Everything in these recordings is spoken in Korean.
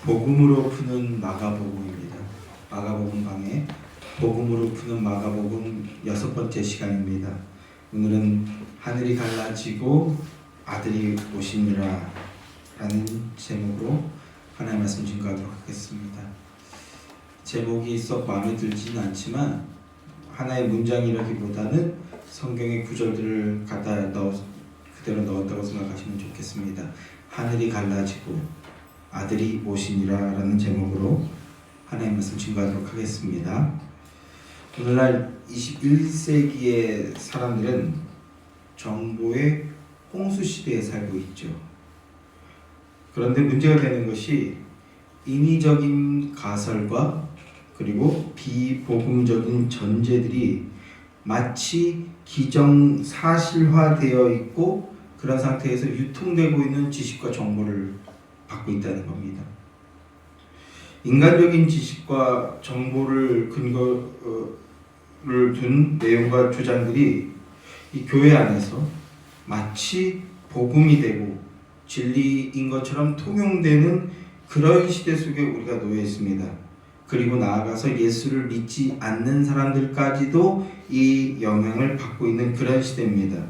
복음으로 푸는 마가복음입니다. 마가복음 강의 복음으로 푸는 마가복음 6번째 시간입니다. 오늘은 하늘이 갈라지고 아들이 오시니라 라는 제목으로 하나님의 말씀 증거하도록 하겠습니다. 제목이 썩 마음에 들지는 않지만 하나의 문장이라기보다는 성경의 구절들을 그대로 넣었다고 생각하시면 좋겠습니다. 하늘이 갈라지고 아들이 오시니라 라는 제목으로 하나님의 말씀 증거하도록 하겠습니다. 오늘날 21세기의 사람들은 정보의 홍수 시대에 살고 있죠. 그런데 문제가 되는 것이 인위적인 가설과 그리고 비복음적인 전제들이 마치 기정사실화되어 있고 그런 상태에서 유통되고 있는 지식과 정보를 받고 있다는 겁니다. 인간적인 지식과 정보를 근거를 둔 내용과 주장들이 이 교회 안에서 마치 복음이 되고 진리인 것처럼 통용되는 그런 시대 속에 우리가 놓여 있습니다. 그리고 나아가서 예수를 믿지 않는 사람들까지도 이 영향을 받고 있는 그런 시대입니다.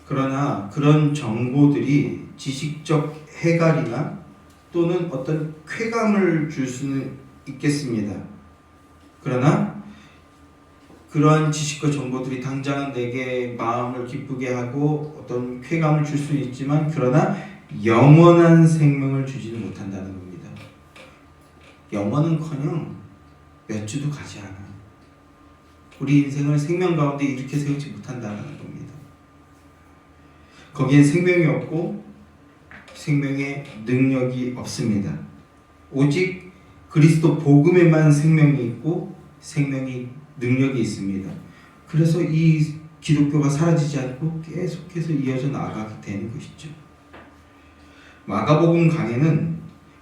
그러나 그런 정보들이 지식적 해갈이나 또는 어떤 쾌감을 줄 수는 있겠습니다. 그러나 그러한 지식과 정보들이 당장 내게 마음을 기쁘게 하고 어떤 쾌감을 줄 수는 있지만 그러나 영원한 생명을 주지는 못한다는 겁니다. 영원은커녕 몇 주도 가지 않아요. 우리 인생을 생명 가운데 이렇게 세우지 못한다는 겁니다. 거기엔 생명이 없고 생명의 능력이 없습니다. 오직 그리스도 복음에만 생명이 있고 생명이 능력이 있습니다. 그래서 이 기독교가 사라지지 않고 계속해서 이어져 나아가게 되는 것이죠. 마가복음 강에는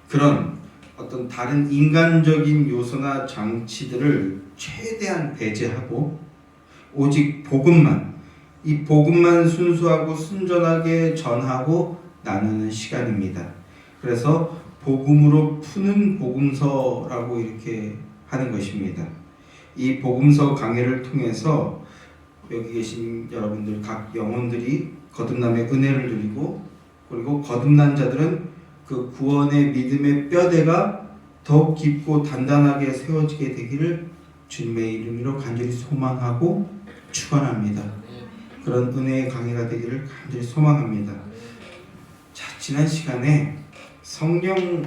그런 어떤 다른 인간적인 요소나 장치들을 최대한 배제하고 오직 복음만, 이 복음만 순수하고 순전하게 전하고 나누는 시간입니다. 그래서 복음으로 푸는 복음서라고 이렇게 하는 것입니다. 이 복음서 강해를 통해서 여기 계신 여러분들 각 영혼들이 거듭남의 은혜를 누리고 그리고 거듭난 자들은 그 구원의 믿음의 뼈대가 더욱 깊고 단단하게 세워지게 되기를 주님의 이름으로 간절히 소망하고 축원합니다. 그런 은혜의 강해가 되기를 간절히 소망합니다. 자, 지난 시간에 성령의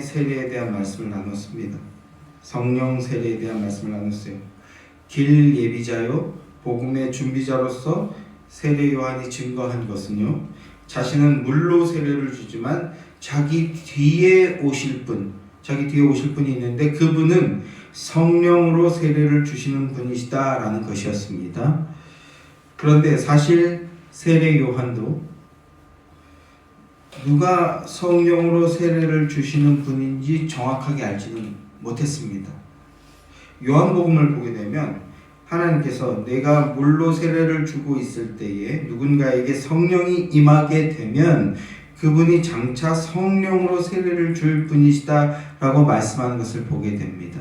세례에 대한 말씀을 나눴습니다. 성령 세례에 대한 말씀을 나눴어요. 길 예비자요 복음의 준비자로서 세례 요한이 증거한 것은요, 자신은 물로 세례를 주지만 자기 뒤에 오실 분이 있는데 그분은 성령으로 세례를 주시는 분이시다라는 것이었습니다. 그런데 사실 세례 요한도 누가 성령으로 세례를 주시는 분인지 정확하게 알지는 못했습니다. 요한복음을 보게 되면 하나님께서 내가 물로 세례를 주고 있을 때에 누군가에게 성령이 임하게 되면 그분이 장차 성령으로 세례를 줄 분이시다 라고 말씀하는 것을 보게 됩니다.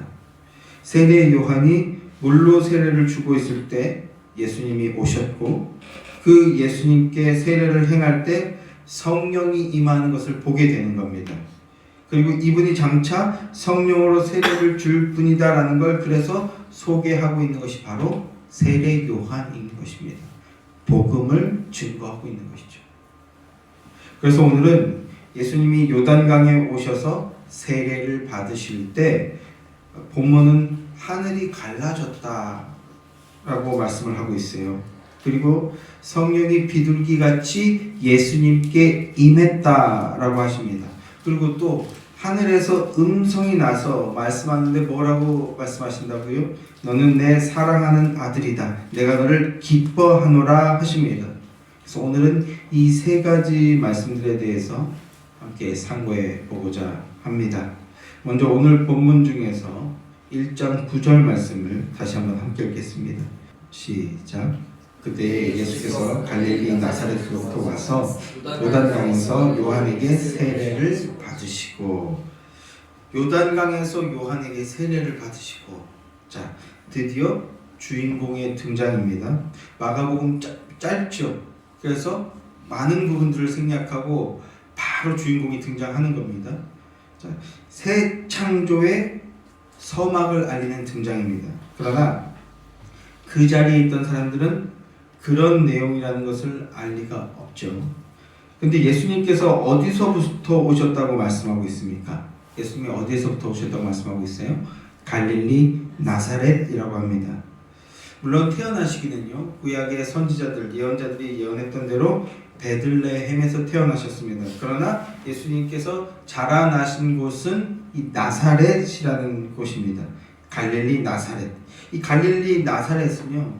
세례 요한이 물로 세례를 주고 있을 때 예수님이 오셨고 그 예수님께 세례를 행할 때 성령이 임하는 것을 보게 되는 겁니다. 그리고 이분이 장차 성령으로 세례를 줄 분이다라는 걸 그래서 소개하고 있는 것이 바로 세례 요한인 것입니다. 복음을 증거하고 있는 것이죠. 그래서 오늘은 예수님이 요단강에 오셔서 세례를 받으실 때 본문은 하늘이 갈라졌다라고 말씀을 하고 있어요. 그리고 성령이 비둘기같이 예수님께 임했다라고 하십니다. 그리고 또 하늘에서 음성이 나서 말씀하는데 뭐라고 말씀하신다고요? 너는 내 사랑하는 아들이다. 내가 너를 기뻐하노라 하십니다. 그래서 오늘은 이 세 가지 말씀들에 대해서 함께 상고해 보고자 합니다. 먼저 오늘 본문 중에서 1장 9절 말씀을 다시 한번 함께 읽겠습니다. 시작. 그때 예수께서 갈릴리 나사렛으로부터 와서 요단강에서 요한에게 세례를 받으시고 요단강에서 요한에게 세례를 받으시고, 자, 드디어 주인공의 등장입니다. 마가복음 짧죠. 그래서 많은 부분들을 생략하고 바로 주인공이 등장하는 겁니다. 자, 새 창조의 서막을 알리는 등장입니다. 그러나 그 자리에 있던 사람들은 그런 내용이라는 것을 알 리가 없죠. 근데 예수님께서 어디서부터 오셨다고 말씀하고 있습니까? 예수님이 어디에서부터 오셨다고 말씀하고 있어요? 갈릴리 나사렛이라고 합니다. 물론 태어나시기는요, 구약의 선지자들, 예언자들이 예언했던 대로 베들레헴에서 태어나셨습니다. 그러나 예수님께서 자라나신 곳은 이 나사렛이라는 곳입니다. 갈릴리 나사렛. 이 갈릴리 나사렛은요,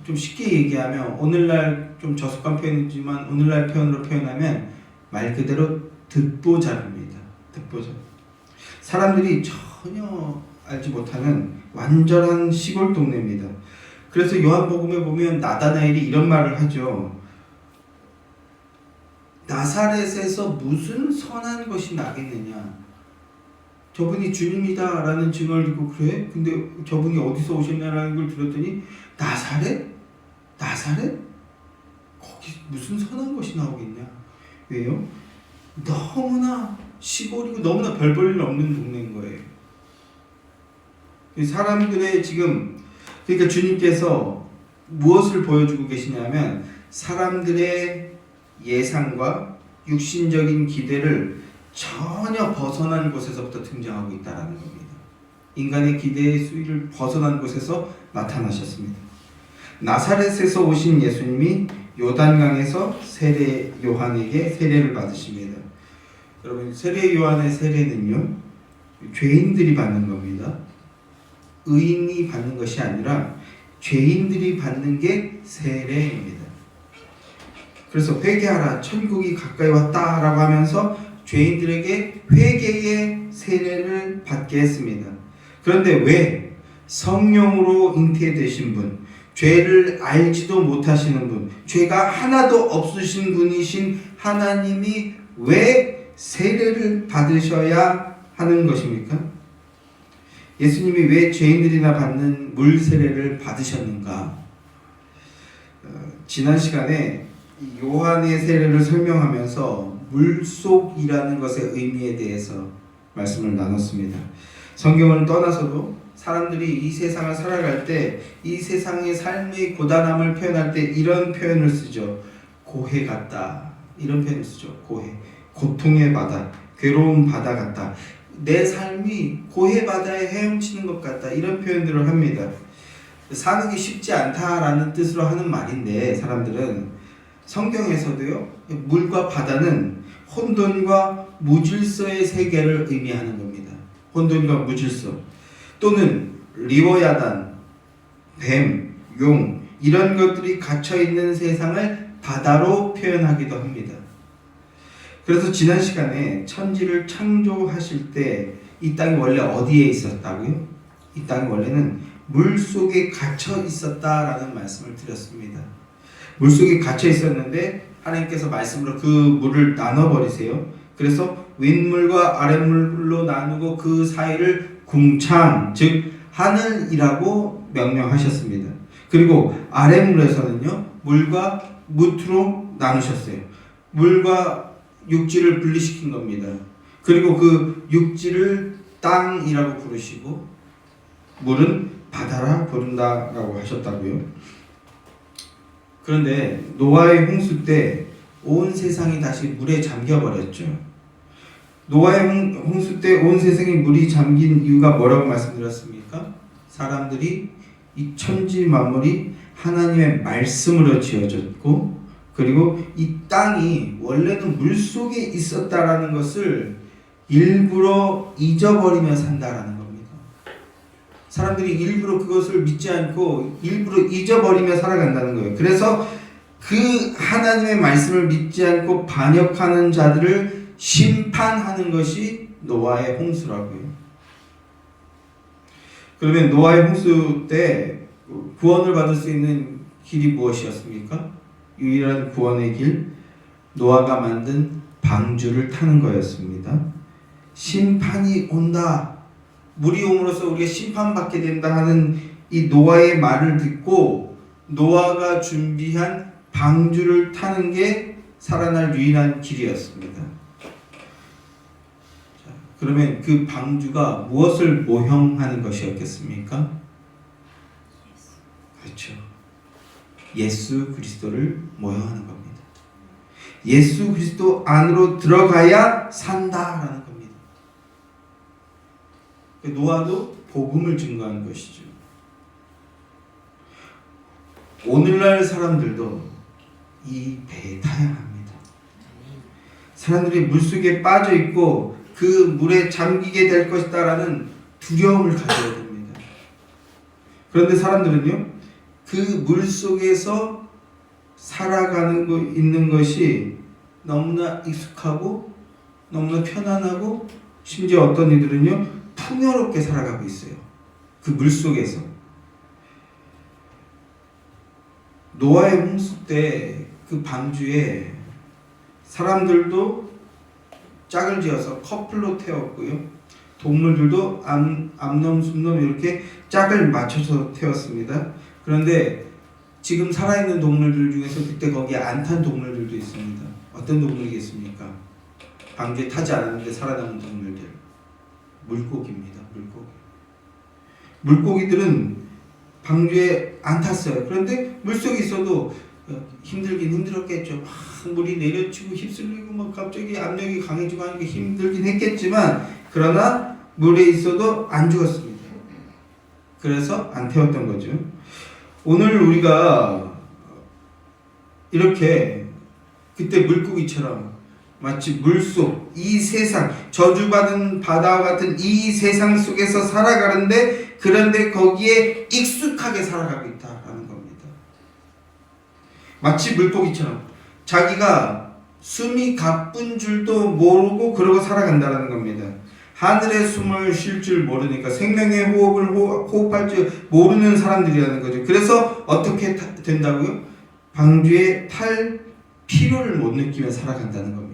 좀 쉽게 얘기하면 오늘날 좀 저속한 표현이지만 오늘날 표현으로 표현하면 말 그대로 듣보잡입니다. 듣보잡. 사람들이 전혀 알지 못하는 완전한 시골 동네입니다. 그래서 요한복음에 보면 나다나엘이 이런 말을 하죠. 나사렛에서 무슨 선한 것이 나겠느냐. 저분이 주님이다 라는 증언을 듣고 그래? 근데 저분이 어디서 오셨냐라는 걸 들었더니 나사렛? 나사렛? 거기 무슨 선한 것이 나오겠냐. 왜요? 너무나 시골이고 너무나 별 볼 일 없는 동네인 거예요. 사람들의 지금, 그러니까 주님께서 무엇을 보여주고 계시냐면 사람들의 예상과 육신적인 기대를 전혀 벗어난 곳에서부터 등장하고 있다는 겁니다. 인간의 기대의 수위를 벗어난 곳에서 나타나셨습니다. 나사렛에서 오신 예수님이 요단강에서 세례 요한에게 세례를 받으십니다. 여러분, 세례 요한의 세례는요, 죄인들이 받는 겁니다. 의인이 받는 것이 아니라 죄인들이 받는 게 세례입니다. 그래서 회개하라, 천국이 가까이 왔다라고 하면서 죄인들에게 회개의 세례를 받게 했습니다. 그런데 왜 성령으로 잉태되신 분, 죄를 알지도 못하시는 분, 죄가 하나도 없으신 분이신 하나님이 왜 세례를 받으셔야 하는 것입니까? 예수님이 왜 죄인들이나 받는 물 세례를 받으셨는가? 지난 시간에 요한의 세례를 설명하면서 물속이라는 것의 의미에 대해서 말씀을 나눴습니다. 성경을 떠나서도 사람들이 이 세상을 살아갈 때 이 세상의 삶의 고단함을 표현할 때 이런 표현을 쓰죠. 고해 같다. 이런 표현을 쓰죠. 고해. 고통의 바다, 괴로운 바다 같다. 내 삶이 고해 바다에 헤엄치는 것 같다. 이런 표현들을 합니다. 사는 게 쉽지 않다라는 뜻으로 하는 말인데 사람들은 성경에서도요, 물과 바다는 혼돈과 무질서의 세계를 의미하는 겁니다. 혼돈과 무질서 또는 리워야단, 뱀, 용 이런 것들이 갇혀있는 세상을 바다로 표현하기도 합니다. 그래서 지난 시간에 천지를 창조하실 때 이 땅이 원래 어디에 있었다고요? 이 땅이 원래는 물속에 갇혀 있었다라는 말씀을 드렸습니다. 물속에 갇혀 있었는데 하나님께서 말씀으로 그 물을 나눠버리세요. 그래서 윗물과 아랫물로 나누고 그 사이를 궁창, 즉 하늘이라고 명명하셨습니다. 그리고 아랫물에서는요, 물과 무트로 나누셨어요. 물과 육지를 분리시킨 겁니다. 그리고 그 육지를 땅이라고 부르시고 물은 바다라 부른다라고 하셨다고요. 그런데 노아의 홍수 때 온 세상이 다시 물에 잠겨버렸죠. 노아의 홍수 때 온 세상이 물이 잠긴 이유가 뭐라고 말씀드렸습니까? 사람들이 이 천지 만물이 하나님의 말씀으로 지어졌고 그리고 이 땅이 원래는 물속에 있었다라는 것을 일부러 잊어버리며 산다라는 겁니다. 사람들이 일부러 그것을 믿지 않고 일부러 잊어버리며 살아간다는 거예요. 그래서 그 하나님의 말씀을 믿지 않고 반역하는 자들을 심판하는 것이 노아의 홍수라고요. 그러면 노아의 홍수 때 구원을 받을 수 있는 길이 무엇이었습니까? 유일한 구원의 길, 노아가 만든 방주를 타는 거였습니다. 심판이 온다. 물이 옴으로써 우리가 심판받게 된다 하는 이 노아의 말을 듣고 노아가 준비한 방주를 타는 게 살아날 유일한 길이었습니다. 자, 그러면 그 방주가 무엇을 모형하는 것이었겠습니까? 그렇죠. 예수 그리스도를 모형하는 겁니다. 예수 그리스도 안으로 들어가야 산다라는 겁니다. 노아도 복음을 증거하는 것이죠. 오늘날 사람들도 이 배에 타야 합니다. 사람들이 물속에 빠져 있고 그 물에 잠기게 될 것이다라는 두려움을 가져야 됩니다. 그런데 사람들은요, 그 물속에서 살아가는 거 있는 것이 너무나 익숙하고 너무나 편안하고 심지어 어떤 이들은요 풍요롭게 살아가고 있어요. 그 물속에서. 노아의 홍수 때 그 방주에 사람들도 짝을 지어서 커플로 태웠고요. 동물들도 암놈, 이렇게 짝을 맞춰서 태웠습니다. 그런데 지금 살아있는 동물들 중에서 그때 거기에 안 탄 동물들도 있습니다. 어떤 동물이겠습니까? 방주에 타지 않았는데 살아남은 동물들. 물고기입니다. 물고기들은 방주에 안 탔어요. 그런데 물속에 있어도 힘들긴 힘들었겠죠. 물이 내려치고 휩쓸리고 막 갑자기 압력이 강해지고 하니까 힘들긴 했겠지만 그러나 물에 있어도 안 죽었습니다. 그래서 안 태웠던 거죠. 오늘 우리가 이렇게 그때 물고기처럼 마치 물속, 이 세상, 저주받은 바다와 같은 이 세상 속에서 살아가는데 그런데 거기에 익숙하게 살아가고 있다라는 겁니다. 마치 물고기처럼 자기가 숨이 가쁜 줄도 모르고 그러고 살아간다는 겁니다. 하늘에 숨을 쉴 줄 모르니까 생명의 호흡을 호흡할 줄 모르는 사람들이라는 거죠. 그래서 어떻게 된다고요? 방주에 탈 필요를 못 느끼며 살아간다는 겁니다.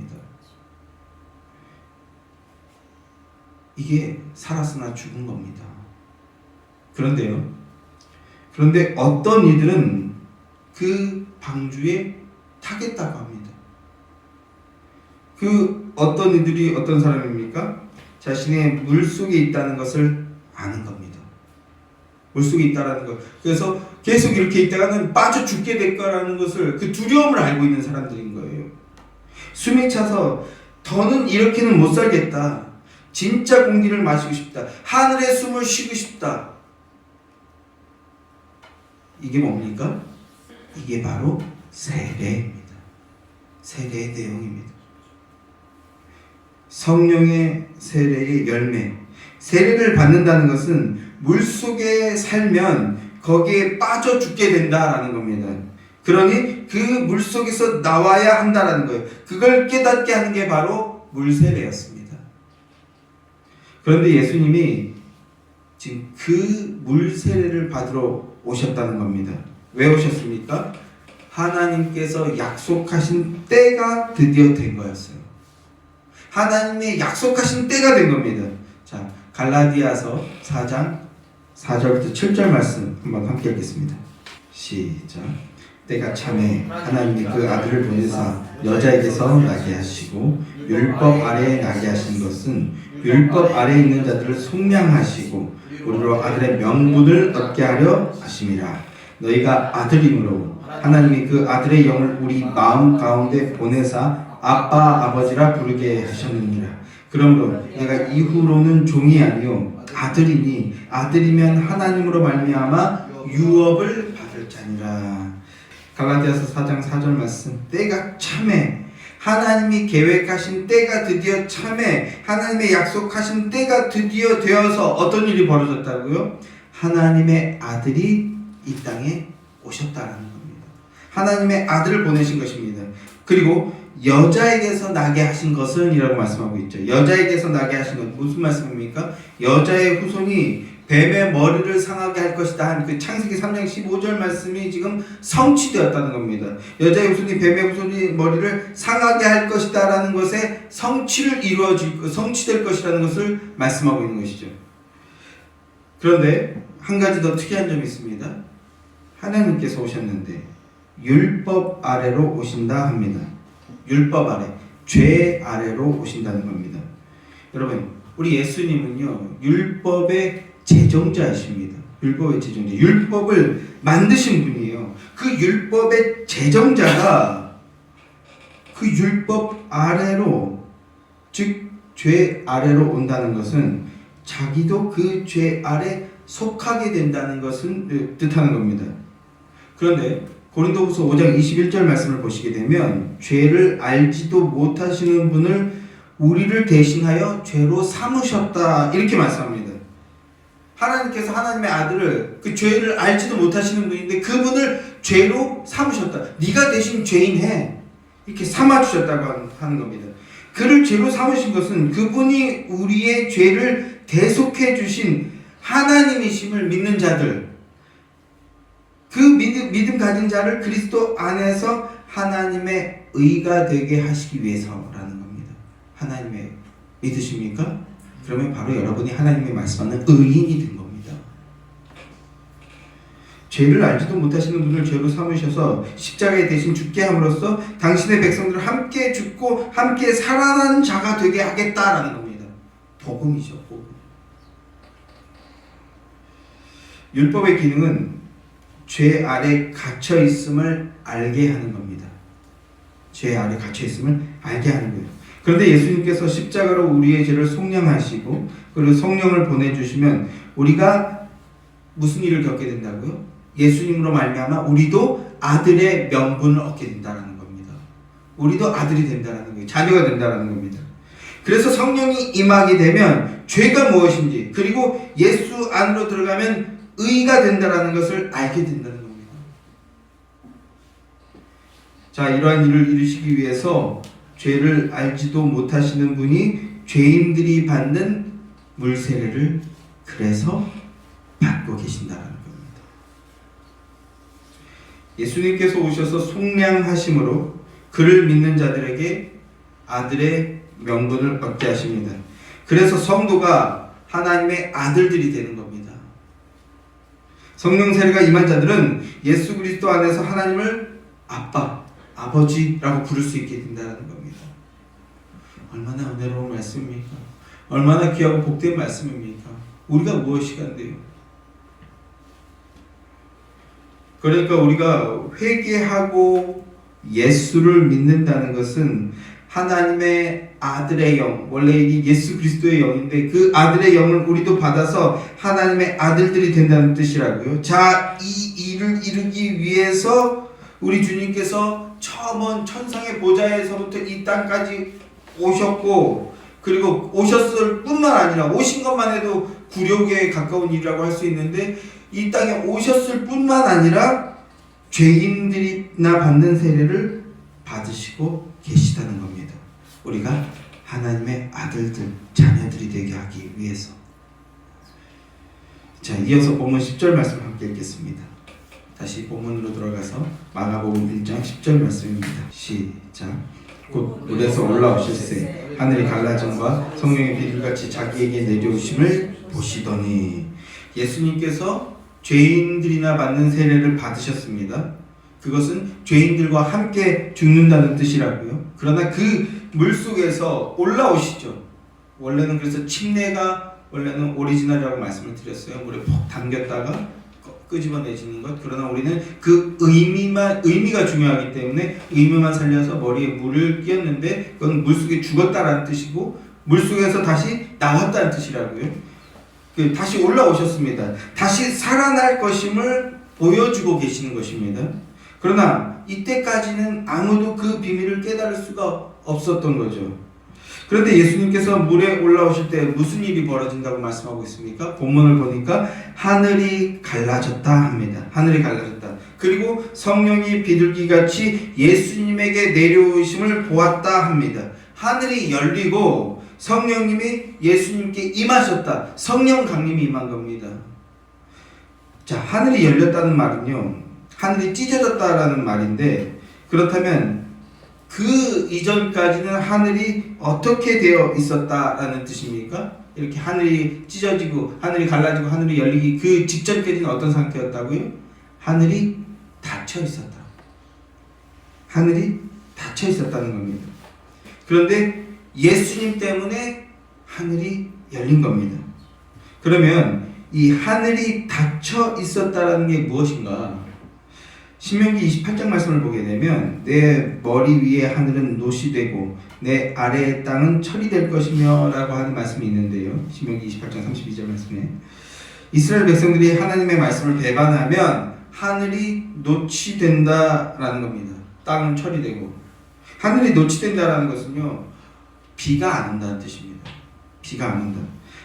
이게 살았으나 죽은 겁니다. 그런데 어떤 이들은 그 방주에 타겠다고 합니다. 그 어떤 이들이 어떤 사람입니까? 자신의 물속에 있다는 것을 아는 겁니다. 물속에 있다는 것. 그래서 계속 이렇게 있다가는 빠져 죽게 될 거라는 것을 그 두려움을 알고 있는 사람들인 거예요. 숨이 차서 더는 이렇게는 못 살겠다. 진짜 공기를 마시고 싶다. 하늘에 숨을 쉬고 싶다. 이게 뭡니까? 이게 바로 세례입니다. 세례의 내용입니다. 성령의 세례의 열매. 세례를 받는다는 것은 물속에 살면 거기에 빠져 죽게 된다라는 겁니다. 그러니 그 물속에서 나와야 한다라는 거예요. 그걸 깨닫게 하는 게 바로 물세례였습니다. 그런데 예수님이 지금 그 물세례를 받으러 오셨다는 겁니다. 왜 오셨습니까? 하나님께서 약속하신 때가 드디어 된 거였어요. 하나님의 약속하신 때가 된 겁니다. 자, 갈라디아서 4장 4절부터 7절 말씀 한번 함께 읽겠습니다. 시작. 때가 참에 하나님이 그 아들을 보내사 여자에게서 나게 하시고 율법 아래에 나게 하신 것은 율법 아래에 있는 자들을 속량하시고 우리로 아들의 명분을 얻게 하려 하심이라. 너희가 아들이므로 하나님이 그 아들의 영을 우리 마음 가운데 보내사 아빠 아버지라 부르게 하셨느니라. 그러므로 내가 이후로는 종이 아니요 아들이니 아들이면 하나님으로 말미암아 유업을 받을 자니라. 갈라디아서 4장 4절 말씀. 때가 참에 하나님이 계획하신 때가 드디어 참에 하나님의 약속하신 때가 드디어 되어서 어떤 일이 벌어졌다고요? 하나님의 아들이 이 땅에 오셨다라는 겁니다. 하나님의 아들을 보내신 것입니다. 그리고 여자에게서 나게 하신 것은 이라고 말씀하고 있죠. 여자에게서 나게 하신 것 무슨 말씀입니까? 여자의 후손이 뱀의 머리를 상하게 할 것이다 한 그 창세기 3장 15절 말씀이 지금 성취되었다는 겁니다. 여자의 후손이 뱀의 후손이 머리를 상하게 할 것이다 라는 것에 성취를 성취될 것이라는 것을 말씀하고 있는 것이죠. 그런데 한 가지 더 특이한 점이 있습니다. 하나님께서 오셨는데 율법 아래로 오신다 합니다. 율법 아래, 죄 아래로 오신다는 겁니다. 여러분, 우리 예수님은요, 율법의 제정자이십니다. 율법의 제정자, 율법을 만드신 분이에요. 그 율법의 제정자가 그 율법 아래로, 즉 죄 아래로 온다는 것은 자기도 그 죄 아래 속하게 된다는 것을 뜻하는 겁니다. 그런데 고린도후서 5장 21절 말씀을 보시게 되면 죄를 알지도 못하시는 분을 우리를 대신하여 죄로 삼으셨다 이렇게 말씀합니다. 하나님께서 하나님의 아들을 그 죄를 알지도 못하시는 분인데 그분을 죄로 삼으셨다. 네가 대신 죄인 해 이렇게 삼아주셨다고 하는 겁니다. 그를 죄로 삼으신 것은 그분이 우리의 죄를 대속해 주신 하나님이심을 믿는 자들, 그 믿음 가진 자를 그리스도 안에서 하나님의 의가 되게 하시기 위해서라는 겁니다. 하나님의 믿으십니까? 그러면 바로 여러분이 하나님의 말씀하는 의인이 된 겁니다. 죄를 알지도 못하시는 분을 죄로 삼으셔서 십자가에 대신 죽게 함으로써 당신의 백성들을 함께 죽고 함께 살아난 자가 되게 하겠다라는 겁니다. 복음이죠, 복음. 율법의 기능은 죄 아래 갇혀 있음을 알게 하는 겁니다. 죄 아래 갇혀 있음을 알게 하는 거예요. 그런데 예수님께서 십자가로 우리의 죄를 속량하시고 그리고 성령을 보내주시면 우리가 무슨 일을 겪게 된다고요? 예수님으로 말미암아 우리도 아들의 명분을 얻게 된다는 겁니다. 우리도 아들이 된다는 거예요. 자녀가 된다는 겁니다. 그래서 성령이 임하게 되면 죄가 무엇인지 그리고 예수 안으로 들어가면 의가 된다는 것을 알게 된다는 겁니다. 자, 이러한 일을 이루시기 위해서 죄를 알지도 못하시는 분이 죄인들이 받는 물세례를 그래서 받고 계신다는 겁니다. 예수님께서 오셔서 속량하심으로 그를 믿는 자들에게 아들의 명분을 얻게 하십니다. 그래서 성도가 하나님의 아들들이 되는 겁니다. 성령 세례가 임한 자들은 예수 그리스도 안에서 하나님을 아빠, 아버지라고 부를 수 있게 된다는 겁니다. 얼마나 은혜로운 말씀입니까? 얼마나 귀하고 복된 말씀입니까? 우리가 무엇이 간대요? 그러니까 우리가 회개하고 예수를 믿는다는 것은 하나님의 아들의 영, 원래 이게 예수 그리스도의 영인데 그 아들의 영을 우리도 받아서 하나님의 아들들이 된다는 뜻이라고요. 자, 이 일을 이루기 위해서 우리 주님께서 처음 천상의 보좌에서부터 이 땅까지 오셨고 그리고 오셨을 뿐만 아니라 오신 것만 해도 굴욕에 가까운 일이라고 할 수 있는데 이 땅에 오셨을 뿐만 아니라 죄인들이나 받는 세례를 받으시고 계시다는 겁니다. 우리가 하나님의 아들들, 자녀들이 되게 하기 위해서. 자, 이어서 본문 10절 말씀 함께 읽겠습니다. 다시 본문으로 들어가서 마가복음 1장 10절 말씀입니다. 시작. 곧 물에서 올라오실새 하늘이 갈라짐과 성령의 비둘같이 자기에게 내려오심을 보시더니 예수님께서 죄인들이나 받는 세례를 받으셨습니다. 그것은 죄인들과 함께 죽는다는 뜻이라고요. 그러나 그 물속에서 올라오시죠. 원래는 그래서 침례가 원래는 오리지널이라고 말씀을 드렸어요. 물에 푹 담겼다가 끄집어내지는 것. 그러나 우리는 그 의미가 중요하기 때문에 의미만 살려서 머리에 물을 끼웠는데 그건 물속에 죽었다라는 뜻이고 물속에서 다시 나왔다는 뜻이라고요. 다시 올라오셨습니다. 다시 살아날 것임을 보여주고 계시는 것입니다. 그러나 이때까지는 아무도 그 비밀을 깨달을 수가 없었던 거죠. 그런데 예수님께서 물에 올라오실 때 무슨 일이 벌어진다고 말씀하고 있습니까? 본문을 보니까 하늘이 갈라졌다 합니다. 하늘이 갈라졌다. 그리고 성령이 비둘기같이 예수님에게 내려오심을 보았다 합니다. 하늘이 열리고 성령님이 예수님께 임하셨다. 성령 강림이 임한 겁니다. 자, 하늘이 열렸다는 말은요, 하늘이 찢어졌다라는 말인데, 그렇다면 그 이전까지는 하늘이 어떻게 되어 있었다라는 뜻입니까? 이렇게 하늘이 찢어지고 하늘이 갈라지고 하늘이 열리기 그 직전까지는 어떤 상태였다고요? 하늘이 닫혀 있었다. 하늘이 닫혀 있었다는 겁니다. 그런데 예수님 때문에 하늘이 열린 겁니다. 그러면 이 하늘이 닫혀 있었다라는 게 무엇인가? 신명기 28장 말씀을 보게 되면 내 머리 위에 하늘은 노시 되고 내 아래의 땅은 철이 될 것이며 라고 하는 말씀이 있는데요. 신명기 28장 32절 말씀에 이스라엘 백성들이 하나님의 말씀을 배반하면 하늘이 노치된다라는 겁니다. 땅은 철이 되고 하늘이 노치된다라는 것은요, 비가 안 온다는 뜻입니다. 비가 안 온다.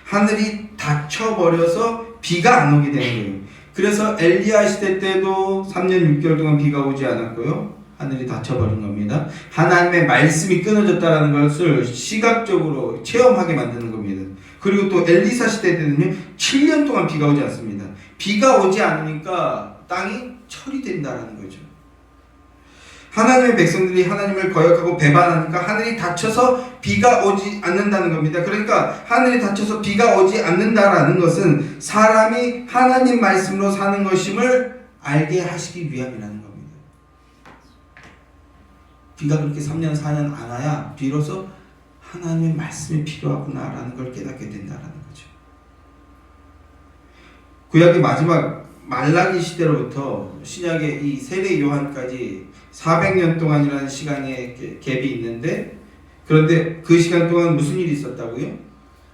하늘이 닫혀버려서 비가 안 오게 되는 거예요. 그래서 엘리야 시대 때도 3년 6개월 동안 비가 오지 않았고요. 하늘이 닫혀버린 겁니다. 하나님의 말씀이 끊어졌다는 것을 시각적으로 체험하게 만드는 겁니다. 그리고 또 엘리사 시대 때는요, 7년 동안 비가 오지 않습니다. 비가 오지 않으니까 땅이 철이 된다는 거죠. 하나님의 백성들이 하나님을 거역하고 배반하니까 하늘이 닫혀서 비가 오지 않는다는 겁니다. 그러니까 하늘이 닫혀서 비가 오지 않는다라는 것은 사람이 하나님 말씀으로 사는 것임을 알게 하시기 위함이라는 겁니다. 비가 그렇게 3년 4년 안 와야 비로소 하나님의 말씀이 필요하구나라는 걸 깨닫게 된다라는 거죠. 구약의 마지막 말라기 시대로부터 신약의 이 세례 요한까지 400년 동안이라는 시간의 갭이 있는데, 그런데 그 시간 동안 무슨 일이 있었다고요?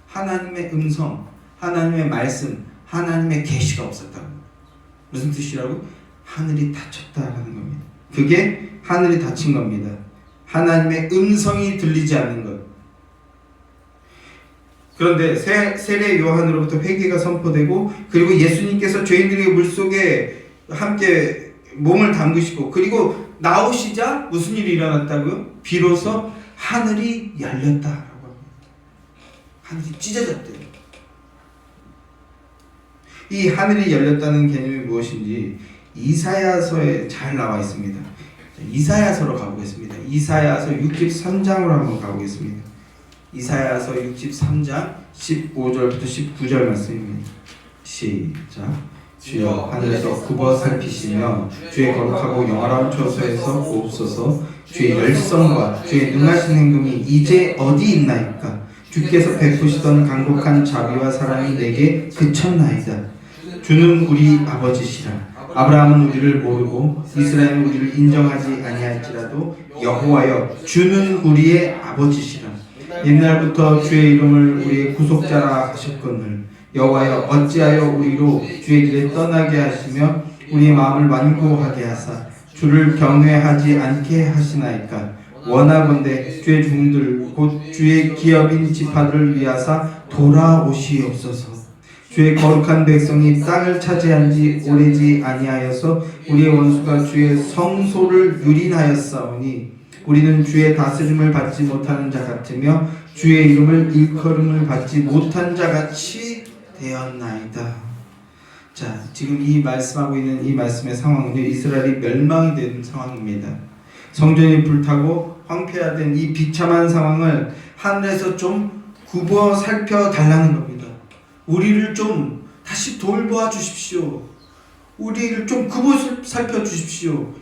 하나님의 음성, 하나님의 말씀, 하나님의 계시가 없었다고. 무슨 뜻이라고? 하늘이 닫혔다라는 겁니다. 그게 하늘이 닫힌 겁니다. 하나님의 음성이 들리지 않는 것. 그런데 세례 요한으로부터 회개가 선포되고, 그리고 예수님께서 죄인들에게 물속에 함께 몸을 담그시고, 그리고 나오시자 무슨 일이 일어났다고요? 비로소 하늘이 열렸다라고 합니다. 하늘이 찢어졌대요. 이 하늘이 열렸다는 개념이 무엇인지 이사야서에 잘 나와 있습니다. 이사야서로 가보겠습니다. 이사야서 63장으로 한번 가보겠습니다. 이사야서 63장 15절부터 19절 말씀입니다. 시작. 주여 하늘에서 굽어 살피시며 주의 거룩하고 영화로운 처소에서 보옵소서. 주의 열성과 주의 능하신 행동이 이제 어디 있나이까? 주께서 베푸시던 강력한 자비와 사랑이 내게 그쳤나이다. 주는 우리 아버지시라. 아브라함은 우리를 모르고 이스라엘은 우리를 인정하지 아니할지라도 여호와여 주는 우리의 아버지시라. 옛날부터 주의 이름을 우리의 구속자라 하셨거늘 여호와여 어찌하여 우리로 주의 길에 떠나게 하시며 우리의 마음을 완고하게 하사 주를 경외하지 않게 하시나이까? 원하건대 주의 종들 곧 주의 기업인 지파들을 위하사 돌아오시옵소서. 주의 거룩한 백성이 땅을 차지한 지 오래지 아니하여서 우리의 원수가 주의 성소를 유린하였사오니 우리는 주의 다스림을 받지 못하는 자 같으며 주의 이름을 일컬음을 받지 못한 자 같이 되었나이다. 자, 지금 이 말씀하고 있는 이 말씀의 상황은요, 이스라엘이 멸망이 된 상황입니다. 성전이 불타고 황폐화된 이 비참한 상황을 하늘에서 좀 굽어 살펴달라는 겁니다. 우리를 좀 다시 돌보아 주십시오. 우리를 좀 굽어 살펴주십시오.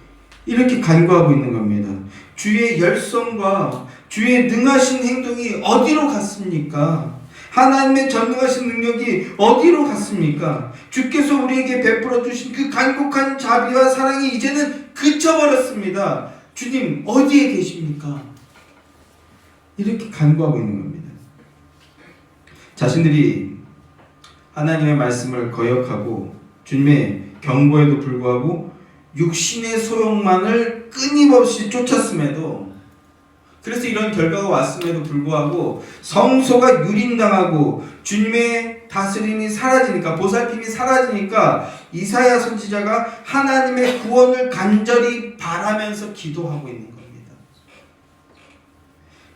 이렇게 간구하고 있는 겁니다. 주의 열성과 주의 능하신 행동이 어디로 갔습니까? 하나님의 전능하신 능력이 어디로 갔습니까? 주께서 우리에게 베풀어 주신 그 간곡한 자비와 사랑이 이제는 그쳐버렸습니다. 주님 어디에 계십니까? 이렇게 간구하고 있는 겁니다. 자신들이 하나님의 말씀을 거역하고 주님의 경고에도 불구하고 육신의 소욕만을 끊임없이 쫓았음에도, 그래서 이런 결과가 왔음에도 불구하고 성소가 유린당하고 주님의 다스림이 사라지니까, 보살핌이 사라지니까 이사야 선지자가 하나님의 구원을 간절히 바라면서 기도하고 있는 겁니다.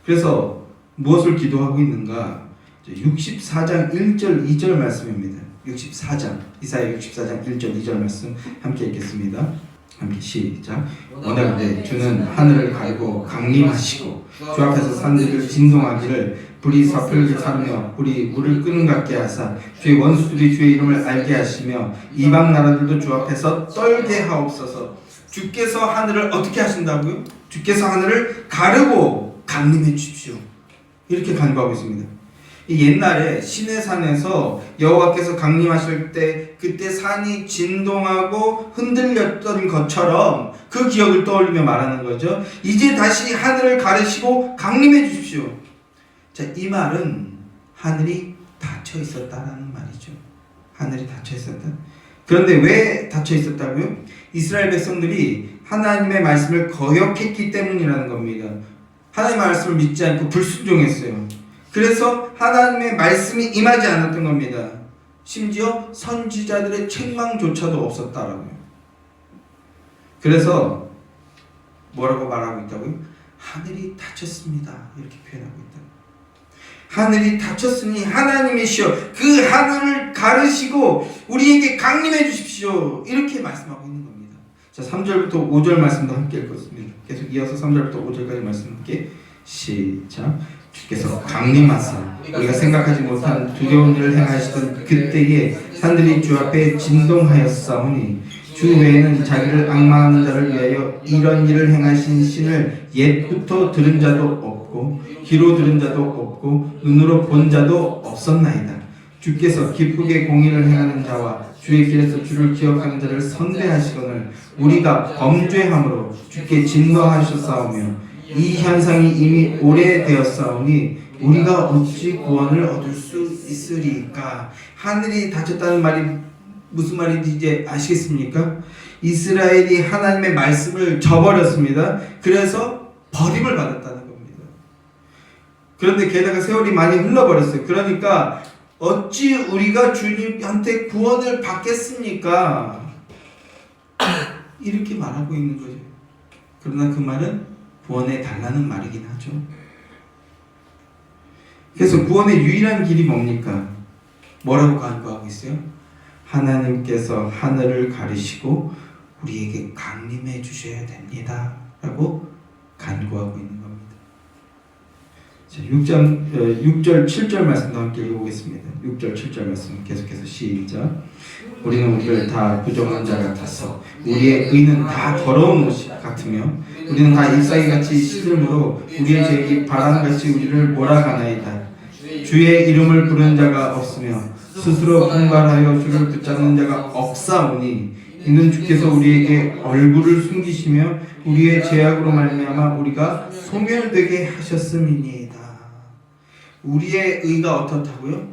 그래서 무엇을 기도하고 있는가? 64장 1절 2절 말씀입니다. 64장 이사야 64장 1절 2절 말씀 함께 읽겠습니다. 함께 시작. 원하건대 주는 하늘을 가리고 강림하시고 주 앞에서 산들을 진동하기를 불이 사풀게 사며 불이 물을 끄는 같게 하사 주의 원수들이 주의 이름을 알게 하시며 이방 나라들도 주 앞에서 떨게 하옵소서. 주께서 하늘을 어떻게 하신다고요? 주께서 하늘을 가르고 강림해 주십시오. 이렇게 간구하고 있습니다. 옛날에 시내산에서 여호와께서 강림하실 때 그때 산이 진동하고 흔들렸던 것처럼 그 기억을 떠올리며 말하는 거죠. 이제 다시 하늘을 가르시고 강림해 주십시오. 자, 이 말은 하늘이 닫혀 있었다라는 말이죠. 하늘이 닫혀 있었다. 그런데 왜 닫혀 있었다고요? 이스라엘 백성들이 하나님의 말씀을 거역했기 때문이라는 겁니다. 하나님의 말씀을 믿지 않고 불순종했어요. 그래서 하나님의 말씀이 임하지 않았던 겁니다. 심지어 선지자들의 책망조차도 없었다라고요. 그래서 뭐라고 말하고 있다고요? 하늘이 닫혔습니다. 이렇게 표현하고 있다. 하늘이 닫혔으니 하나님이시여 그 하늘을 가르시고 우리에게 강림해 주십시오. 이렇게 말씀하고 있는 겁니다. 자, 3절부터 5절 말씀도 함께 읽겠습니다. 계속 이어서 3절부터 5절까지 말씀 함께 시작. 주께서 강림하사 우리가 생각하지 못한 두려운 일을 행하시던 그때에 산들이 주 앞에 진동하였사오니 주 외에는 자기를 앙망하는 자를 위하여 이런 일을 행하신 신을 옛부터 들은 자도 없고 귀로 들은 자도 없고 눈으로 본 자도 없었나이다. 주께서 기쁘게 공의를 행하는 자와 주의 길에서 주를 기억하는 자를 선대하시거늘 우리가 범죄함으로 주께 진노하셨사오며 이 현상이 이미 오래되었사오니 우리가 어찌 구원을 얻을 수 있으리까? 하늘이 닫혔다는 말이 무슨 말인지 이제 아시겠습니까? 이스라엘이 하나님의 말씀을 저버렸습니다. 그래서 버림을 받았다는 겁니다. 그런데 게다가 세월이 많이 흘러버렸어요. 그러니까 어찌 우리가 주님한테 구원을 받겠습니까? 이렇게 말하고 있는 거죠. 그러나 그 말은 구원해 달라는 말이긴 하죠. 그래서 구원의 유일한 길이 뭡니까? 뭐라고 간구하고 있어요? 하나님께서 하늘을 가리시고 우리에게 강림해 주셔야 됩니다. 라고 간구하고 있는 겁니다. 자, 6절 7절 말씀도 함께 읽어보겠습니다. 6절 7절 말씀 계속해서 시작. 우리는 우리를 다 부정한 자 같아서 우리의 의는 다 더러운 옷 같으며 우리는 다 잎사귀같이 시들므로 우리의 죄악이 바람같이 우리를 몰아가나이다. 주의 이름을 부르는 자가 없으며 스스로 분발하여 주를 붙잡는 자가 없사오니 이는 주께서 우리에게 얼굴을 숨기시며 우리의 죄악으로 말미암아 우리가 소멸되게 하셨음이니이다. 우리의 의가 어떻다고요?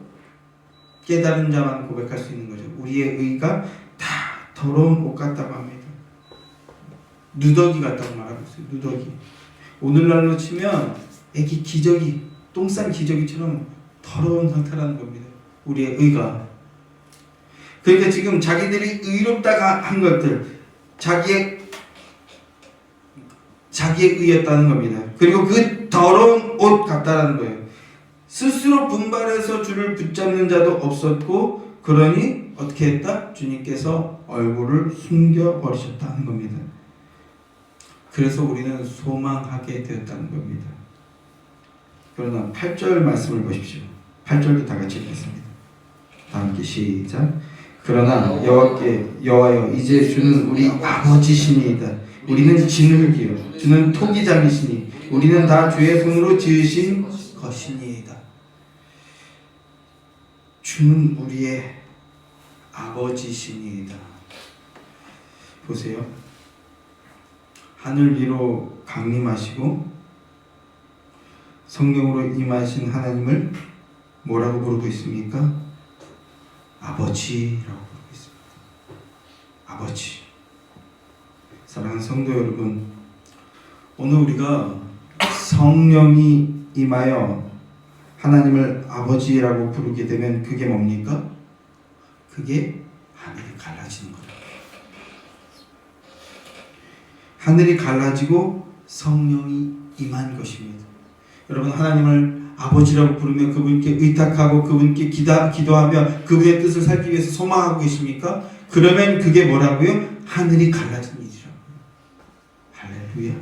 깨달은 자만 고백할 수 있는 거죠. 우리의 의가 다 더러운 옷 같다고 합니다. 누더기 같다고 말하고 있어요. 누더기. 오늘날로 치면 애기 기저귀, 똥 싼 기저귀처럼 더러운 상태라는 겁니다. 우리의 의가. 그러니까 지금 자기들이 의롭다가 한 것들, 자기의 의였다는 겁니다. 그리고 그 더러운 옷 같다라는 거예요. 스스로 분발해서 주를 붙잡는 자도 없었고, 그러니 어떻게 했다? 주님께서 얼굴을 숨겨버리셨다는 겁니다. 그래서 우리는 소망하게 되었다는 겁니다. 그러나 8절 말씀을 보십시오. 8절도 다 같이 읽겠습니다. 다 함께 시작. 그러나 여호와여 이제 주는 우리 아버지시니이다. 우리는 진흙이요 주는 토기장이시니 우리는 다 주의 손으로 지으신 것이니이다. 주는 우리의 아버지시니이다. 보세요. 하늘 위로 강림하시고 성령으로 임하신 하나님을 뭐라고 부르고 있습니까? 아버지라고 부르고 있습니다. 아버지. 사랑하는 성도 여러분, 오늘 우리가 성령이 임하여 하나님을 아버지라고 부르게 되면 그게 뭡니까? 그게 하늘이 갈라지는 거예요. 하늘이 갈라지고 성령이 임한 것입니다. 여러분, 하나님을 아버지라고 부르며 그분께 의탁하고 그분께 기도하며 그분의 뜻을 살기 위해서 소망하고 계십니까? 그러면 그게 뭐라고요? 하늘이 갈라진 일이라고요. 할렐루야.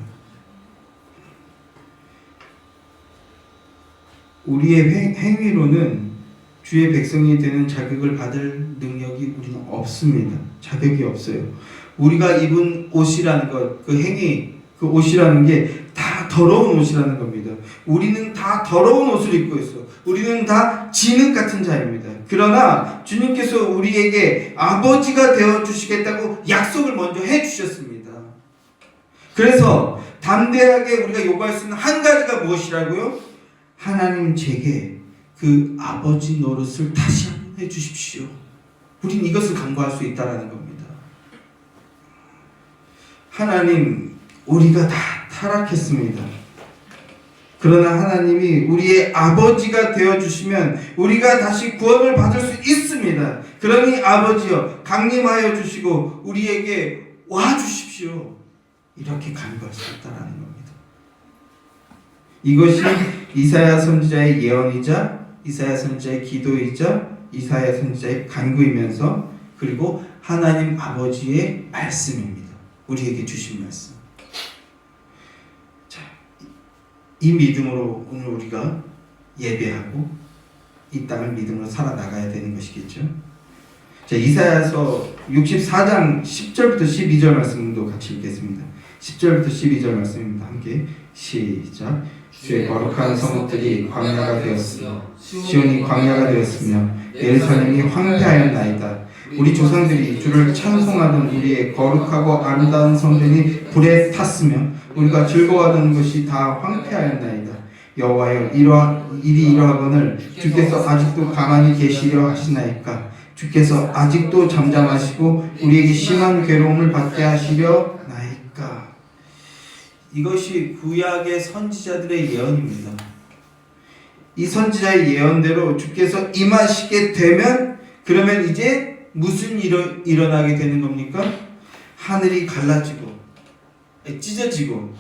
우리의 행위로는 주의 백성이 되는 자격을 받을 능력이 우리는 없습니다. 자격이 없어요. 우리가 입은 옷이라는 것, 그 행위, 그 옷이라는 게 다 더러운 옷이라는 겁니다. 우리는 다 더러운 옷을 입고 있어. 우리는 다 진흙 같은 자입니다. 그러나 주님께서 우리에게 아버지가 되어 주시겠다고 약속을 먼저 해 주셨습니다. 그래서 담대하게 우리가 요구할 수 있는 한 가지가 무엇이라고요? 하나님 제게 그 아버지 노릇을 다시 한번 해 주십시오. 우린 이것을 간구할 수 있다라는 겁니다. 하나님, 우리가 다 타락했습니다. 그러나 하나님이 우리의 아버지가 되어주시면 우리가 다시 구원을 받을 수 있습니다. 그러니 아버지여, 강림하여 주시고 우리에게 와주십시오. 이렇게 간구할 수 있다는 겁니다. 이것이 이사야 선지자의 예언이자 이사야 선지자의 기도이자 이사야 선지자의 간구이면서 그리고 하나님 아버지의 말씀입니다. 우리에게 주신 말씀. 자, 이 믿음으로 오늘 우리가 예배하고 이 땅을 믿음으로 살아나가야 되는 것이겠죠. 자, 이사야서 64장 10절부터 12절 말씀도 같이 읽겠습니다. 10절부터 12절 말씀입니다. 함께 시작. 주의 거룩한 성읍들이 광야가 되었으며 시온이 광야가 되었으며 예루살렘이 황폐하였나이다. 우리 조상들이 주를 찬송하던 우리의 거룩하고 아름다운 성전이 불에 탔으며 우리가 즐거워하던 것이 다 황폐하였나이다. 여호와여, 일이 이러하거늘 주께서 아직도 가만히 계시려 하시나이까? 주께서 아직도 잠잠하시고 우리에게 심한 괴로움을 받게 하시려 나이까? 이것이 구약의 선지자들의 예언입니다. 이 선지자의 예언대로 주께서 임하시게 되면 그러면 이제 무슨 일이 일어나게 되는 겁니까? 하늘이 갈라지고 찢어지고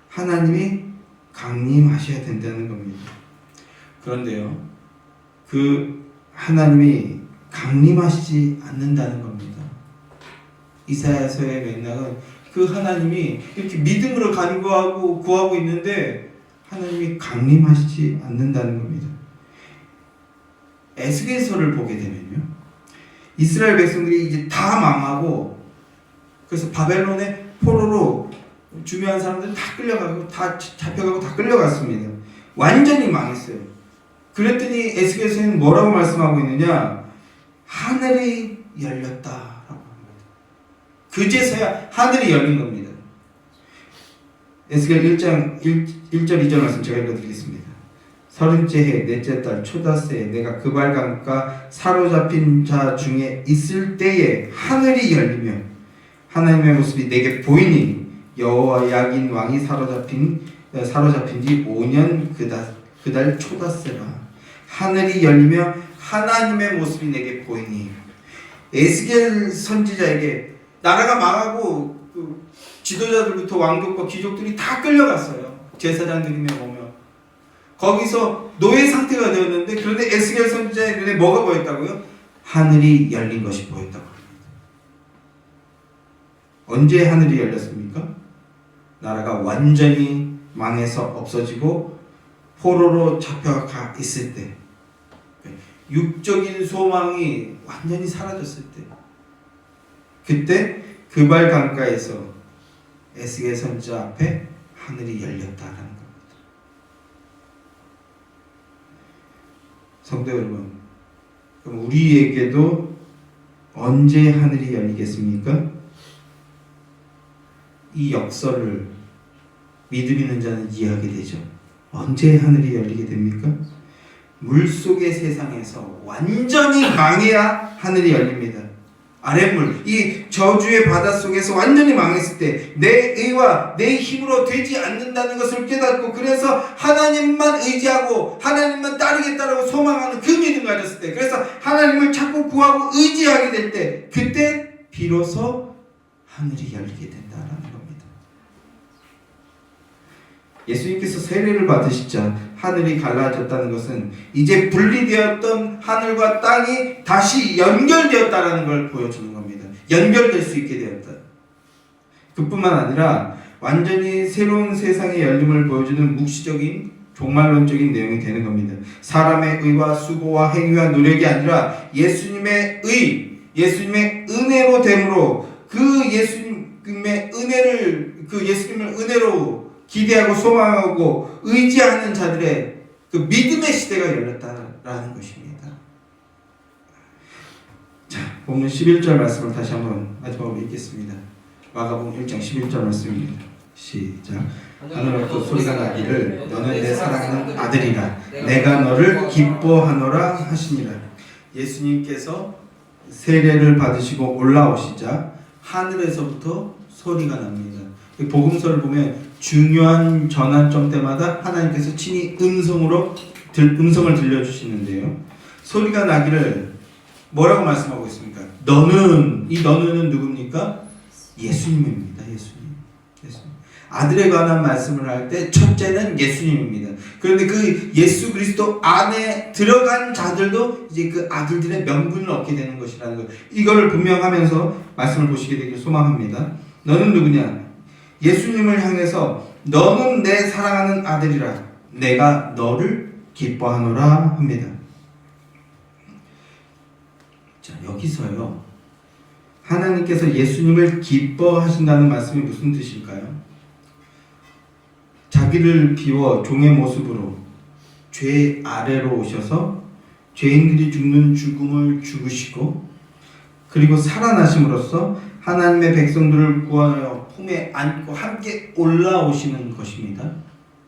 하나님이 강림하셔야 된다는 겁니다. 그런데요, 그 하나님이 강림하시지 않는다는 겁니다. 이사야서의 맥락은 그 하나님이 이렇게 믿음으로 간구하고 구하고 있는데 하나님이 강림하시지 않는다는 겁니다. 에스겔서를 보게 되면요, 이스라엘 백성들이 이제 다 망하고 그래서 바벨론의 포로로 중요한 사람들 다 끌려가고 다 잡혀가고 다 끌려갔습니다. 완전히 망했어요. 그랬더니 에스겔서는 뭐라고 말씀하고 있느냐? 하늘이 열렸다라고 합니다. 그제서야 하늘이 열린 겁니다. 에스겔 1장 1절 2절 말씀 제가 읽어드리겠습니다. 30째 해 넷째 달 초닷새에 내가 그발강가 사로잡힌 자 중에 있을 때에 하늘이 열리며 하나님의 모습이 내게 보이니 여호와 야긴 왕이 사로잡힌 지 5년 그달 초닷새라. 하늘이 열리며 하나님의 모습이 내게 보이니. 에스겔 선지자에게 나라가 망하고 그 지도자들부터 왕족과 귀족들이 다 끌려갔어요. 제사장들이며 뭐며 거기서 노예 상태가 되었는데, 그런데 에스겔 선지자의 눈에 뭐가 보였다고요? 하늘이 열린 것이 보였다고 합니다. 언제 하늘이 열렸습니까? 나라가 완전히 망해서 없어지고 포로로 잡혀가 있을 때, 육적인 소망이 완전히 사라졌을 때, 그때 그발 강가에서 에스겔 선지자 앞에 하늘이 열렸다라는 겁니다. 성도 여러분, 그럼 우리에게도 언제 하늘이 열리겠습니까? 이 역설을 믿음 있는 자는 이해하게 되죠. 언제 하늘이 열리게 됩니까? 물속의 세상에서 완전히 망해야 하늘이 열립니다. 아랫물, 이 저주의 바닷속에서 완전히 망했을 때 내 의와 내 힘으로 되지 않는다는 것을 깨닫고, 그래서 하나님만 의지하고 하나님만 따르겠다라고 소망하는 그 믿음 가졌을 때, 그래서 하나님을 자꾸 구하고 의지하게 될 때, 그때 비로소 하늘이 열리게 된다라는 겁니다. 예수님께서 세례를 받으시자 하늘이 갈라졌다는 것은 이제 분리되었던 하늘과 땅이 다시 연결되었다는 걸 보여주는 겁니다. 연결될 수 있게 되었다. 그뿐만 아니라 완전히 새로운 세상의 열림을 보여주는 묵시적인 종말론적인 내용이 되는 겁니다. 사람의 의와 수고와 행위와 노력이 아니라 예수님의 의, 예수님의 은혜로 됨으로 예수님의 은혜로 기대하고 소망하고 의지하는 자들의 그 믿음의 시대가 열렸다라는 것입니다. 자, 본문 11절 말씀을 다시 한번 마지막으로 읽겠습니다. 마가복음 1장 11절 말씀입니다. 시작. 하늘로부터 소리가 나기를 너는 내 사랑하는 아들이라 내가 너를 기뻐하노라 하시니라. 예수님께서 세례를 받으시고 올라오시자 하늘에서부터 소리가 납니다. 복음서를 보면 중요한 전환점 때마다 하나님께서 친히 음성을 들려주시는데요. 소리가 나기를 뭐라고 말씀하고 있습니까? 이 너는은 누굽니까? 예수님입니다. 예수님. 아들에 관한 말씀을 할 때 첫째는 예수님입니다. 그런데 그 예수 그리스도 안에 들어간 자들도 이제 그 아들들의 명분을 얻게 되는 것이라는 것. 이거를 분명하면서 말씀을 보시게 되길 소망합니다. 너는 누구냐? 예수님을 향해서 너는 내 사랑하는 아들이라 내가 너를 기뻐하노라 합니다. 자, 여기서요. 하나님께서 예수님을 기뻐하신다는 말씀이 무슨 뜻일까요? 자기를 비워 종의 모습으로 죄 아래로 오셔서 죄인들이 죽는 죽음을 죽으시고 그리고 살아나심으로써 하나님의 백성들을 구하여 품에 안고 함께 올라오시는 것입니다.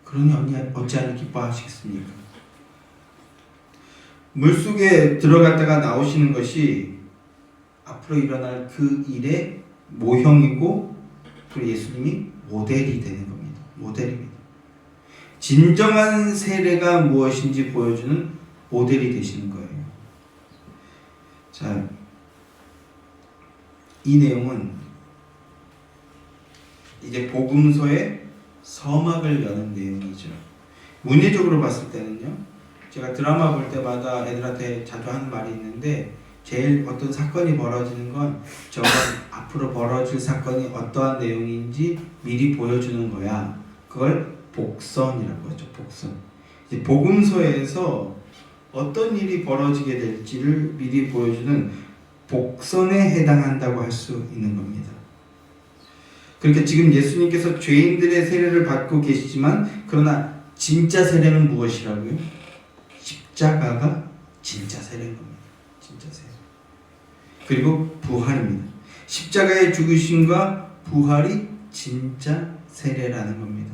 그러니 어찌하여 기뻐하시겠습니까? 물속에 들어갔다가 나오시는 것이 앞으로 일어날 그 일의 모형이고 또 예수님이 모델이 되는 겁니다. 모델입니다. 진정한 세례가 무엇인지 보여주는 모델이 되시는 거예요. 자, 이 내용은 이제 복음서의 서막을 여는 내용이죠. 문예적으로 봤을 때는요, 제가 드라마 볼 때마다 애들한테 자주 하는 말이 있는데 제일 어떤 사건이 벌어지는 건 저건 앞으로 벌어질 사건이 어떠한 내용인지 미리 보여주는 거야. 그걸 복선이라고 하죠. 복선. 이제 복음서에서 어떤 일이 벌어지게 될지를 미리 보여주는 복선에 해당한다고 할 수 있는 겁니다. 그러니까 지금 예수님께서 죄인들의 세례를 받고 계시지만 그러나 진짜 세례는 무엇이라고요? 십자가가 진짜 세례인 겁니다. 진짜 세례. 그리고 부활입니다. 십자가의 죽으심과 부활이 진짜 세례라는 겁니다.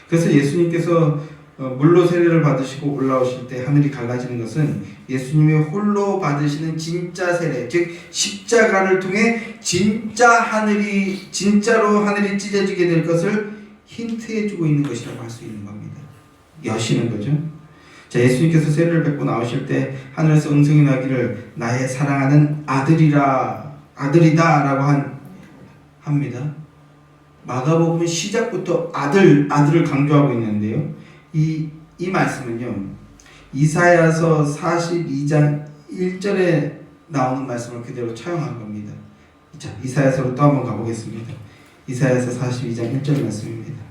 그래서 예수님께서 물로 세례를 받으시고 올라오실 때 하늘이 갈라지는 것은 예수님이 홀로 받으시는 진짜 세례, 즉 십자가를 통해 진짜로 하늘이 찢어지게 될 것을 힌트해주고 있는 것이라고 할 수 있는 겁니다. 여시는 거죠. 자, 예수님께서 세례를 뱉고 나오실 때 하늘에서 음성이 나기를 나의 사랑하는 아들이다라고 합니다. 마가복음은 시작부터 아들을 강조하고 있는데요. 이 말씀은요, 이사야서 42장 1절에 나오는 말씀을 그대로 차용한 겁니다. 자, 이사야서로 또 한번 가보겠습니다. 이사야서 42장 1절 말씀입니다.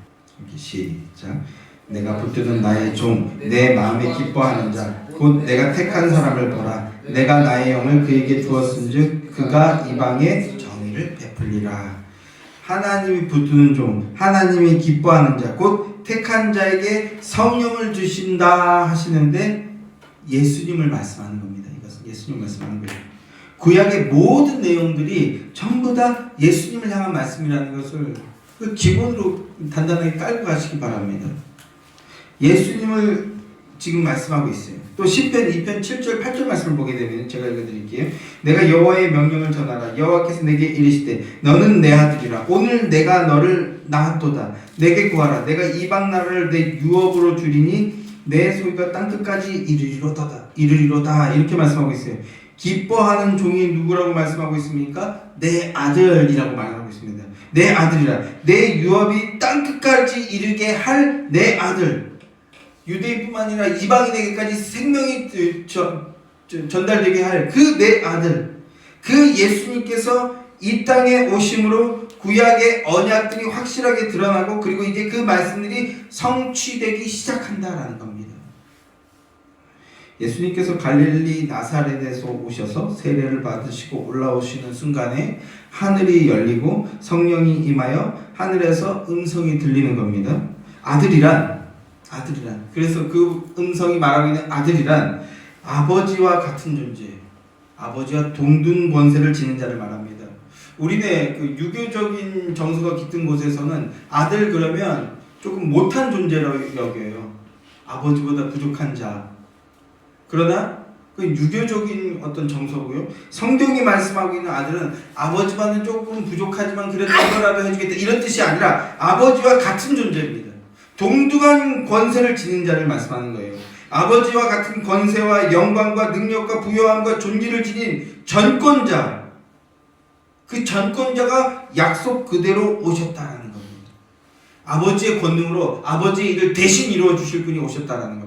이렇게 시작. 내가 붙드는 나의 종, 내 마음에 기뻐하는 자, 곧 내가 택한 사람을 보라. 내가 나의 영을 그에게 두었은즉 그가 이방에 정의를 베풀리라. 하나님이 붙드는 종, 하나님이 기뻐하는 자, 곧 택한 자에게 성령을 주신다 하시는데 예수님을 말씀하는 겁니다. 이것은 예수님 말씀하는 거예요. 구약의 모든 내용들이 전부 다 예수님을 향한 말씀이라는 것을 기본으로 단단하게 깔고 가시기 바랍니다. 예수님을 지금 말씀하고 있어요. 또 시편 2편 7절 8절 말씀을 보게 되면 제가 읽어드릴게요. 내가 여호와의 명령을 전하라. 여호와께서 내게 이르시되 너는 내 아들이라. 오늘 내가 너를 낳았도다. 내게 구하라. 내가 이방 나라를 내 유업으로 주리니 내 소리가 땅끝까지 이르리로다. 이렇게 말씀하고 있어요. 기뻐하는 종이 누구라고 말씀하고 있습니까? 내 아들이라고 말하고 있습니다. 내 아들이라. 내 유업이 땅끝까지 이르게 할 내 아들. 유대인뿐만 아니라 이방인에게까지 생명이 전달되게 할 그 내 아들. 그 예수님께서 이 땅에 오심으로 구약의 언약들이 확실하게 드러나고, 그리고 이제 그 말씀들이 성취되기 시작한다라는 겁니다. 예수님께서 갈릴리 나사렛에서 오셔서 세례를 받으시고 올라오시는 순간에 하늘이 열리고 성령이 임하여 하늘에서 음성이 들리는 겁니다. 아들이란. 그래서 그 음성이 말하고 있는 아들이란 아버지와 같은 존재, 아버지와 동등 권세를 지닌 자를 말합니다. 우리네 그 유교적인 정서가 깃든 곳에서는 아들 그러면 조금 못한 존재라고 여겨요. 아버지보다 부족한 자. 그러나 그 유교적인 어떤 정서고요. 성경이 말씀하고 있는 아들은 아버지와는 조금 부족하지만 그래도 이거라도 해주겠다, 이런 뜻이 아니라 아버지와 같은 존재입니다. 동등한 권세를 지닌 자를 말씀하는 거예요. 아버지와 같은 권세와 영광과 능력과 부요함과 존귀를 지닌 전권자, 그 전권자가 약속 그대로 오셨다라는 겁니다. 아버지의 권능으로 아버지의 일을 대신 이루어 주실 분이 오셨다라는 겁니다.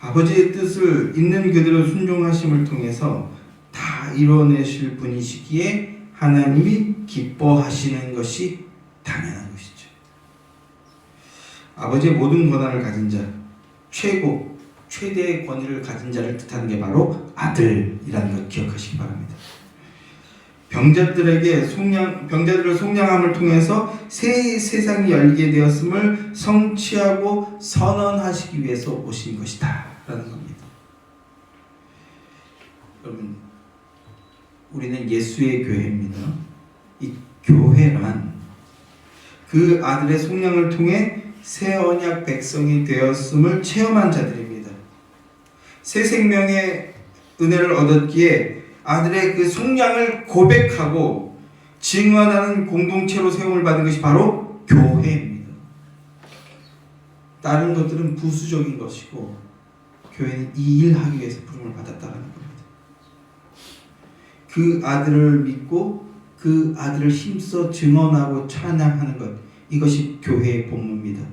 아버지의 뜻을 있는 그대로 순종하심을 통해서 다 이뤄내실 분이시기에 하나님이 기뻐하시는 것이 당연한 것이죠. 아버지의 모든 권한을 가진 자, 최대의 권위를 가진 자를 뜻하는 게 바로 아들이라는 걸 기억하시기 바랍니다. 병자들을 속량함을 통해서 새 세상이 열리게 되었음을 성취하고 선언하시기 위해서 오신 것이다 라는 겁니다. 여러분, 우리는 예수의 교회입니다. 이 교회란 그 아들의 속량을 통해 새 언약 백성이 되었음을 체험한 자들입니다. 새 생명의 은혜를 얻었기에 아들의 그 속량을 고백하고 증언하는 공동체로 세움을 받은 것이 바로 교회입니다. 다른 것들은 부수적인 것이고 교회는 이 일을 하기 위해서 부름을 받았다는 겁니다. 그 아들을 믿고 그 아들을 힘써 증언하고 찬양하는 것, 이것이 교회의 본무입니다.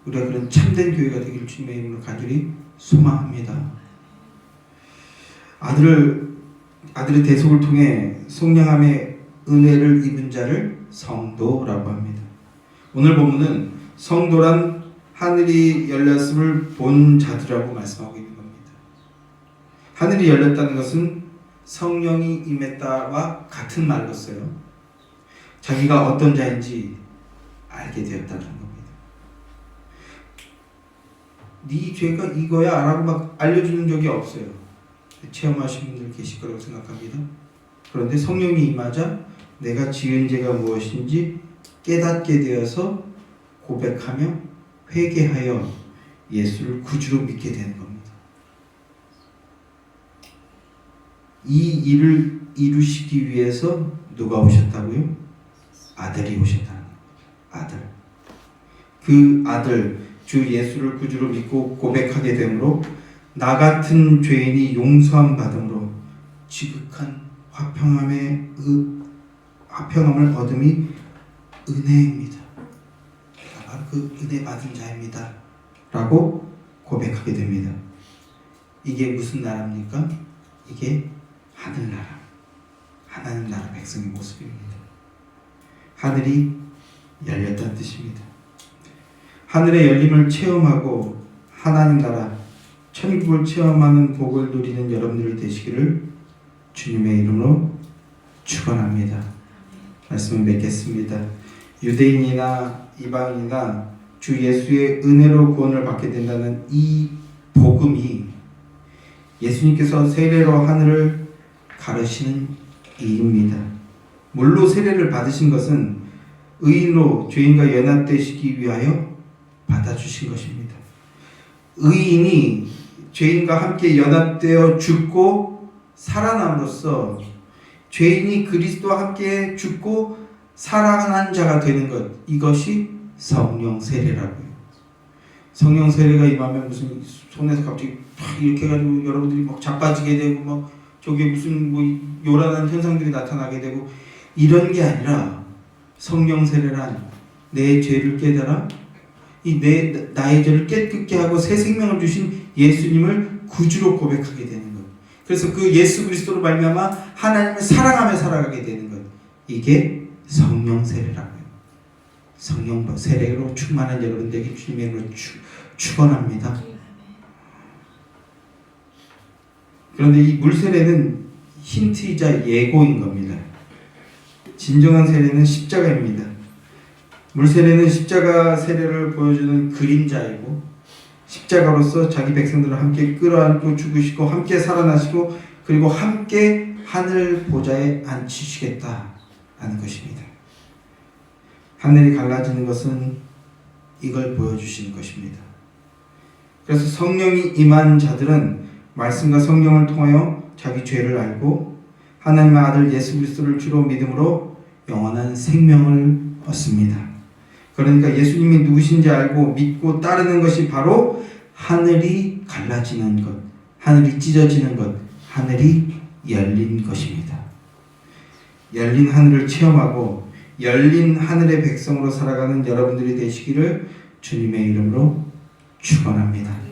우리가 그런 참된 교회가 되기를 주님의 이름으로 간절히 소망합니다. 아들의 대속을 통해 속량함의 은혜를 입은 자를 성도라고 합니다. 오늘 본문은 성도란 하늘이 열렸음을 본 자들이라고 말씀하고 있는 겁니다. 하늘이 열렸다는 것은 성령이 임했다와 같은 말로 써요. 자기가 어떤 자인지 알게 되었다는 겁니다. 네 죄가 이거야 라고 막 알려주는 적이 없어요. 체험하신 분들 계실 거라고 생각합니다. 그런데 성령이 임하자 내가 지은 죄가 무엇인지 깨닫게 되어서 고백하며 회개하여 예수를 구주로 믿게 되는 겁니다. 이 일을 이루시기 위해서 누가 오셨다고요? 아들이 오셨다는 겁니다. 아들. 그 아들 주 예수를 구주로 믿고 고백하게 되므로 나 같은 죄인이 용서함 받음으로 지극한 화평함을 얻음이 은혜입니다. 내가 바로 그 은혜 받은 자입니다 라고 고백하게 됩니다. 이게 무슨 나라입니까? 이게 하늘나라, 하나님 나라 백성의 모습입니다. 하늘이 열렸다는 뜻입니다. 하늘의 열림을 체험하고 하나님 나라 천국을 체험하는 복을 누리는 여러분들 되시기를 주님의 이름으로 축원합니다. 말씀을 맺겠습니다. 유대인이나 이방인이나 주 예수의 은혜로 구원을 받게 된다는 이 복음이 예수님께서 세례로 하늘을 가르시는 일입니다. 물로 세례를 받으신 것은 의인으로 죄인과 연합되시기 위하여 받아주신 것입니다. 의인이 죄인과 함께 연합되어 죽고 살아남으로써 죄인이 그리스도와 함께 죽고 살아난 자가 되는 것, 이것이 성령 세례라고요. 성령 세례가 임하면 무슨 손에서 갑자기 이렇게 해가지고 여러분들이 막 자빠지게 되고 막 저게 무슨 뭐 요란한 현상들이 나타나게 되고 이런 게 아니라 성령 세례란 내 죄를 깨달아 나의 죄를 깨끗게 하고 새 생명을 주신 예수님을 구주로 고백하게 되는 것. 그래서 그 예수 그리스도로 말미암아 하나님을 사랑하며 살아가게 되는 것. 이게 성령 세례라고요. 성령 세례로 충만한 여러분들에게 주님의 이름으로 축원합니다. 그런데 이 물 세례는 힌트이자 예고인 겁니다. 진정한 세례는 십자가입니다. 물 세례는 십자가 세례를 보여주는 그림자이고 십자가로서 자기 백성들을 함께 끌어안고 죽으시고 함께 살아나시고 그리고 함께 하늘 보좌에 앉히시겠다라는 것입니다. 하늘이 갈라지는 것은 이걸 보여주시는 것입니다. 그래서 성령이 임한 자들은 말씀과 성령을 통하여 자기 죄를 알고 하나님의 아들 예수 그리스도를 주로 믿음으로 영원한 생명을 얻습니다. 그러니까 예수님이 누구신지 알고 믿고 따르는 것이 바로 하늘이 갈라지는 것, 하늘이 찢어지는 것, 하늘이 열린 것입니다. 열린 하늘을 체험하고 열린 하늘의 백성으로 살아가는 여러분들이 되시기를 주님의 이름으로 축원합니다.